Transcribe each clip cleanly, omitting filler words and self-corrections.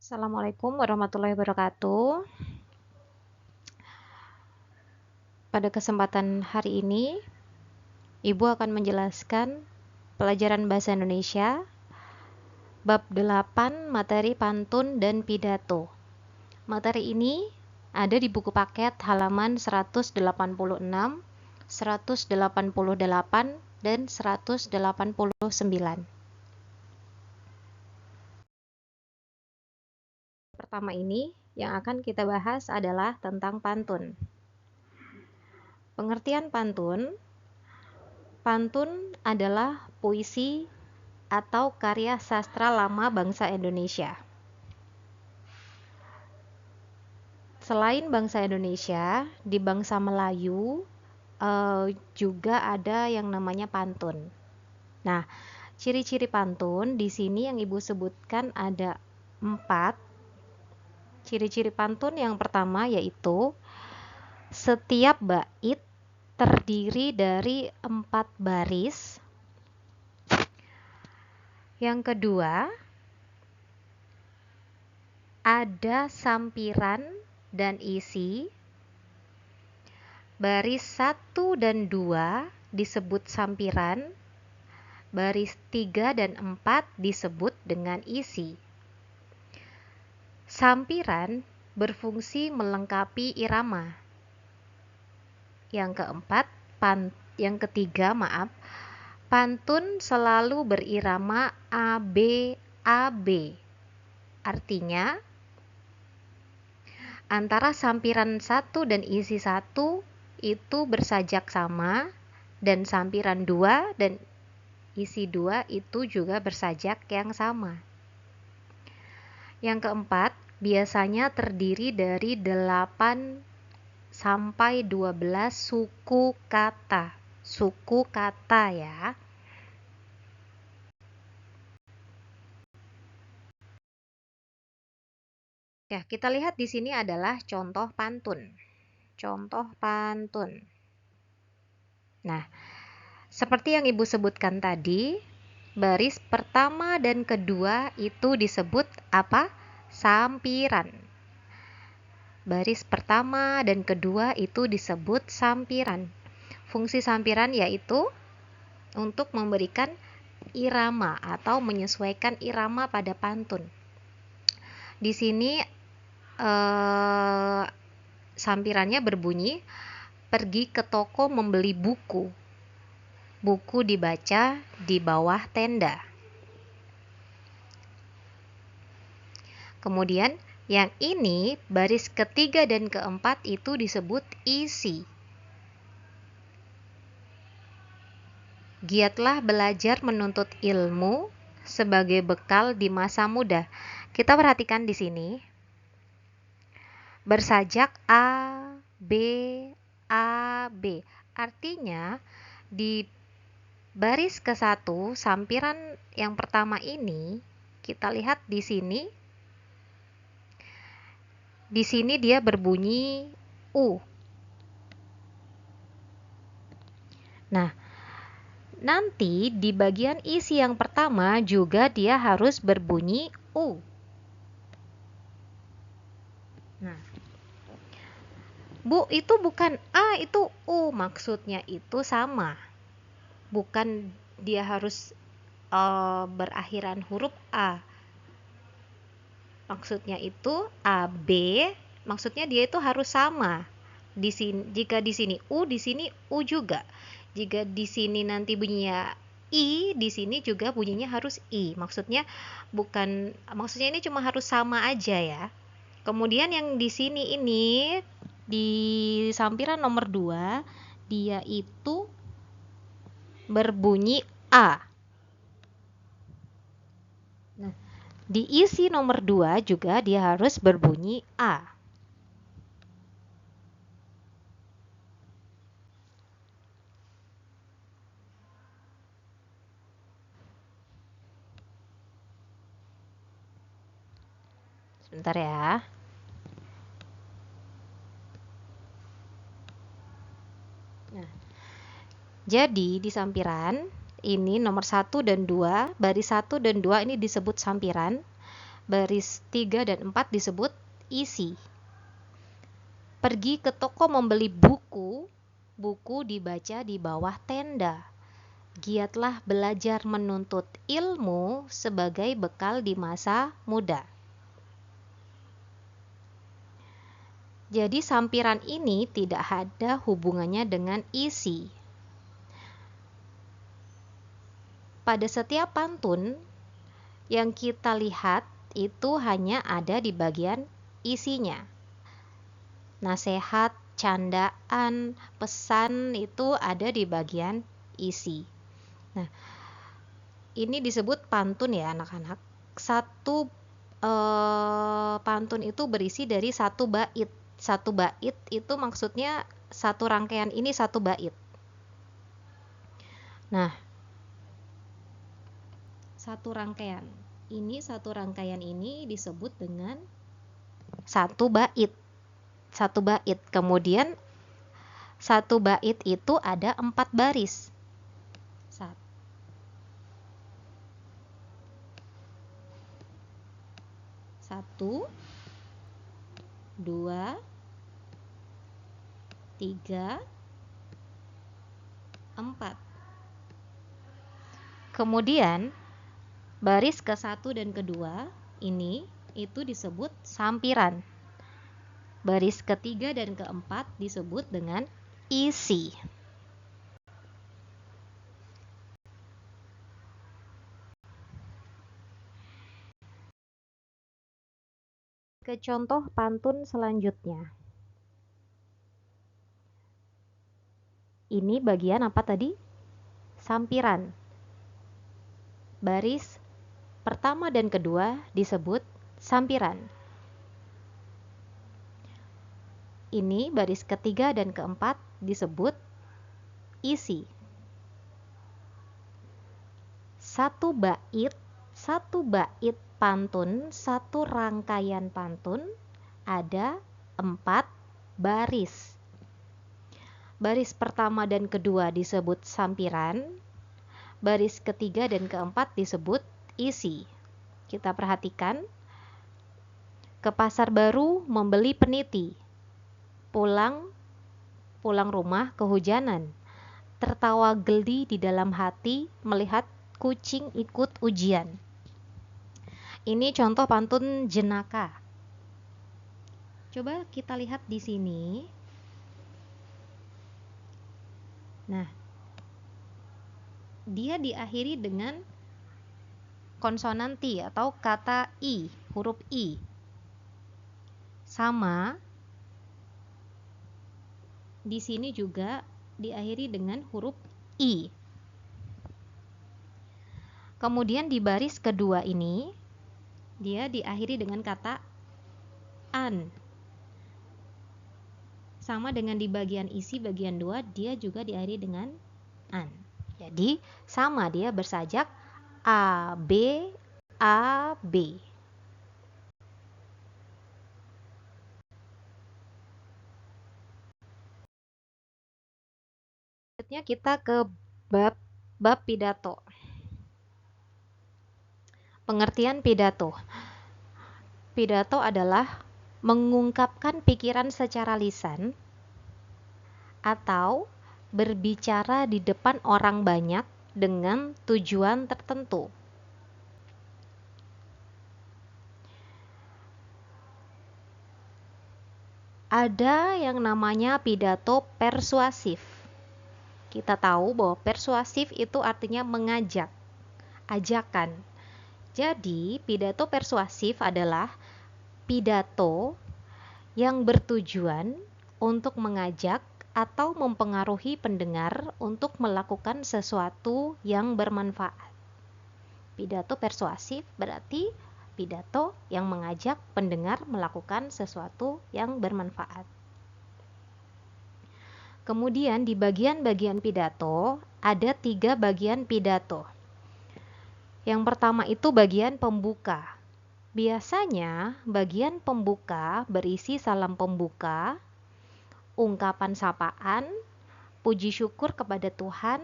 Assalamualaikum warahmatullahi wabarakatuh. Pada kesempatan hari ini, Ibu akan menjelaskan pelajaran bahasa Indonesia bab 8 materi pantun dan pidato. Materi ini ada di buku paket halaman 186, 188, dan 189. Pertama ini yang akan kita bahas adalah tentang pantun. Pengertian pantun. Pantun adalah puisi atau karya sastra lama bangsa Indonesia. Selain bangsa Indonesia, di bangsa Melayu juga ada yang namanya pantun. Nah, ciri-ciri pantun di sini yang Ibu sebutkan ada 4. Ciri-ciri pantun yang pertama yaitu setiap bait terdiri dari 4 baris. Yang kedua, ada sampiran dan isi. Baris 1 dan 2 disebut sampiran. Baris 3 dan 4 disebut dengan isi. Sampiran berfungsi melengkapi irama. Yang ketiga, pantun selalu berirama ABAB. Artinya, antara sampiran 1 dan isi 1 itu bersajak sama, dan sampiran 2 dan isi 2 itu juga bersajak yang sama. Yang keempat, biasanya terdiri dari 8 sampai 12 suku kata. Suku kata ya. Ya, kita lihat di sini adalah contoh pantun. Contoh pantun. Nah, seperti yang Ibu sebutkan tadi, baris pertama dan kedua itu disebut apa? Sampiran. Baris pertama dan kedua itu disebut sampiran. Fungsi sampiran yaitu untuk memberikan irama atau menyesuaikan irama pada pantun. Di sini sampirannya berbunyi, pergi ke toko membeli buku. Buku dibaca di bawah tenda. Kemudian yang ini baris ketiga dan keempat itu disebut isi. Giatlah belajar menuntut ilmu sebagai bekal di masa muda. Kita perhatikan di sini. Bersajak A, B, A, B. Artinya di baris ke-1 sampiran yang pertama ini kita lihat di sini. Di sini dia berbunyi U. Nah, nanti di bagian isi yang pertama juga dia harus berbunyi U. Nah, Bu, itu bukan A, itu U. Maksudnya itu sama. Bukan dia harus berakhiran huruf A. Maksudnya itu AB, maksudnya dia itu harus sama. Di sini, jika di sini U, di sini U juga. Jika di sini nanti bunyinya I, di sini juga bunyinya harus I. Maksudnya ini cuma harus sama aja ya. Kemudian yang di sini ini di sampiran nomor 2 dia itu berbunyi A. Nah, di isi nomor 2 juga dia harus berbunyi A. Sebentar ya. Nah, jadi di sampiran ini nomor 1 dan 2, baris 1 dan 2 ini disebut sampiran. baris 3 dan 4 disebut isi. Pergi ke toko membeli buku, buku dibaca di bawah tenda. Giatlah belajar menuntut ilmu sebagai bekal di masa muda. Jadi sampiran ini tidak ada hubungannya dengan isi. Pada setiap pantun yang kita lihat itu hanya ada di bagian isinya. Nasihat, candaan, pesan itu ada di bagian isi. Nah, ini disebut pantun ya anak-anak. Satu pantun itu berisi dari satu bait. Satu bait itu maksudnya satu rangkaian ini satu bait. Nah, satu rangkaian ini disebut dengan satu bait. Satu bait. Kemudian satu bait itu ada 4 baris. 1, 2, 3, 4. Kemudian baris ke-1 dan ke-2 ini itu disebut sampiran. Baris ke-3 dan ke-4 disebut dengan isi. Ke contoh pantun selanjutnya. Ini bagian apa tadi? Sampiran. Baris pertama dan kedua disebut sampiran. Ini baris ketiga dan keempat disebut isi. Satu bait pantun, satu rangkaian pantun ada 4 baris. Baris pertama dan kedua disebut sampiran, baris ketiga dan keempat disebut isi. Kita perhatikan, ke pasar baru membeli peniti, pulang rumah kehujanan, tertawa geli di dalam hati melihat kucing ikut ujian. Ini contoh pantun jenaka. Coba kita lihat di sini. Nah, dia diakhiri dengan konsonanti atau kata i, huruf i. Sama di sini juga diakhiri dengan huruf i. Kemudian di baris kedua ini dia diakhiri dengan kata an. Sama dengan di bagian isi bagian 2 dia juga diakhiri dengan an. Jadi sama, dia bersajak A B A B. Selanjutnya kita ke bab pidato. Pengertian pidato. Pidato adalah mengungkapkan pikiran secara lisan atau berbicara di depan orang banyak dengan tujuan tertentu. Ada yang namanya pidato persuasif. Kita tahu bahwa persuasif itu artinya mengajak, ajakan. Jadi, pidato persuasif adalah pidato yang bertujuan untuk mengajak atau mempengaruhi pendengar untuk melakukan sesuatu yang bermanfaat. Pidato persuasif berarti pidato yang mengajak pendengar melakukan sesuatu yang bermanfaat. Kemudian di bagian-bagian pidato ada 3 bagian pidato. Yang pertama itu bagian pembuka. Biasanya bagian pembuka berisi salam pembuka, ungkapan sapaan, puji syukur kepada Tuhan,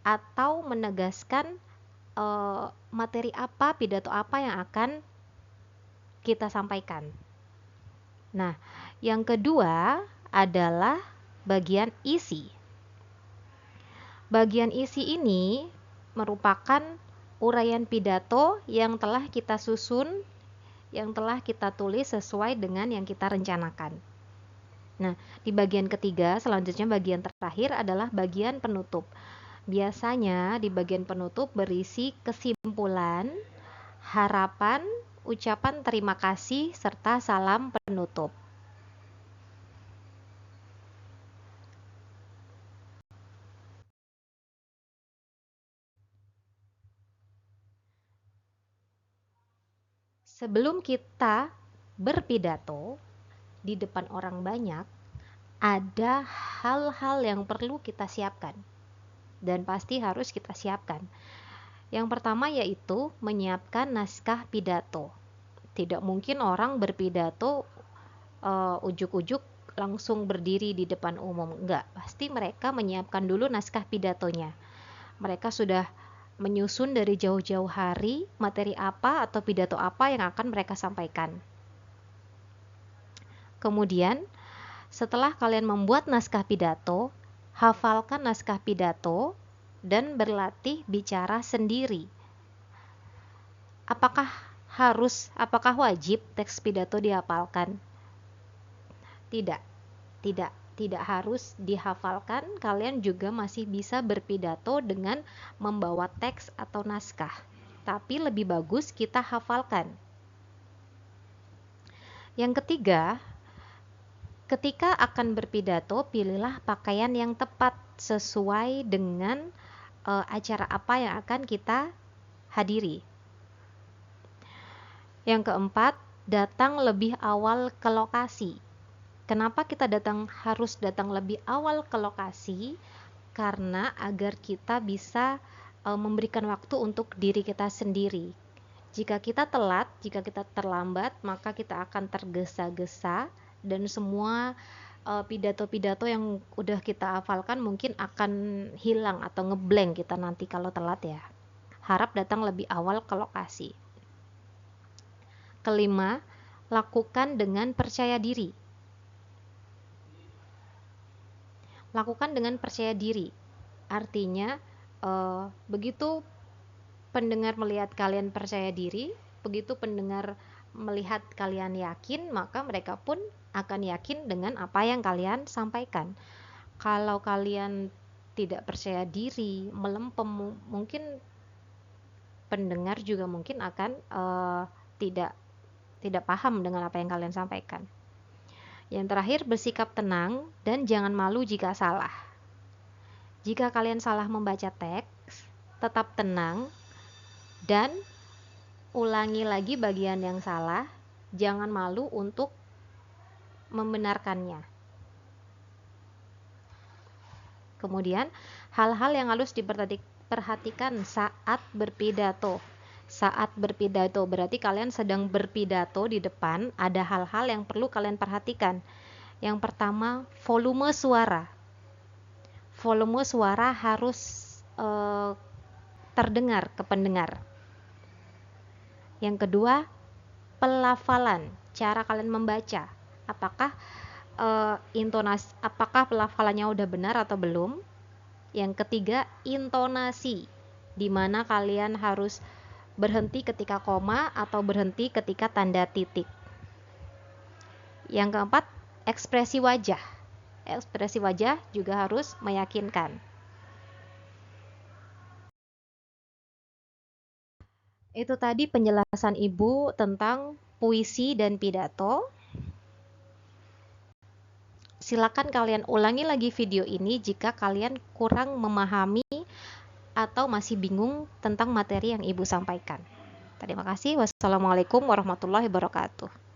atau menegaskan materi apa, pidato apa yang akan kita sampaikan. Nah, yang kedua adalah bagian isi. Bagian isi ini merupakan uraian pidato yang telah kita susun, yang telah kita tulis sesuai dengan yang kita rencanakan. Nah, di bagian ketiga, selanjutnya bagian terakhir adalah bagian penutup. Biasanya di bagian penutup berisi kesimpulan, harapan, ucapan terima kasih, serta salam penutup. Sebelum kita berpidato di depan orang banyak, ada hal-hal yang perlu kita siapkan dan pasti harus kita siapkan. Yang pertama yaitu menyiapkan naskah pidato. Tidak mungkin orang berpidato ujuk-ujuk langsung berdiri di depan umum. Enggak, pasti mereka menyiapkan dulu naskah pidatonya. Mereka sudah menyusun dari jauh-jauh hari materi apa atau pidato apa yang akan mereka sampaikan. Kemudian, setelah kalian membuat naskah pidato, hafalkan naskah pidato dan berlatih bicara sendiri. Apakah wajib teks pidato dihafalkan? Tidak harus dihafalkan, kalian juga masih bisa berpidato dengan membawa teks atau naskah. Tapi lebih bagus kita hafalkan. Yang ketiga, ketika akan berpidato, pilihlah pakaian yang tepat sesuai dengan acara apa yang akan kita hadiri. Yang keempat, datang lebih awal ke lokasi. Kenapa kita harus datang lebih awal ke lokasi? Karena agar kita bisa memberikan waktu untuk diri kita sendiri. Jika kita telat, jika kita terlambat, maka kita akan tergesa-gesa dan semua pidato-pidato yang udah kita hafalkan mungkin akan hilang atau ngeblank kita nanti kalau telat ya. Harap datang lebih awal ke lokasi. Kelima, lakukan dengan percaya diri. Lakukan dengan percaya diri. Artinya, begitu pendengar melihat kalian percaya diri, begitu pendengar melihat kalian yakin, maka mereka pun akan yakin dengan apa yang kalian sampaikan. Kalau kalian tidak percaya diri, melempem, mungkin pendengar juga mungkin akan tidak paham dengan apa yang kalian sampaikan. Yang terakhir, bersikap tenang dan jangan malu jika salah. Jika kalian salah membaca teks, tetap tenang dan ulangi lagi bagian yang salah. Jangan malu untuk membenarkannya. Kemudian, hal-hal yang harus diperhatikan saat berpidato. Saat berpidato berarti kalian sedang berpidato di depan, ada hal-hal yang perlu kalian perhatikan. Yang pertama, volume suara. Volume suara harus terdengar ke pendengar. Yang kedua, pelafalan, cara kalian membaca. Apakah apakah pelafalannya udah benar atau belum? Yang ketiga, intonasi, di mana kalian harus berhenti ketika koma atau berhenti ketika tanda titik. Yang keempat, ekspresi wajah. Ekspresi wajah juga harus meyakinkan. Itu tadi penjelasan Ibu tentang puisi dan pidato. Silakan kalian ulangi lagi video ini jika kalian kurang memahami atau masih bingung tentang materi yang Ibu sampaikan. Terima kasih. Wassalamualaikum warahmatullahi wabarakatuh.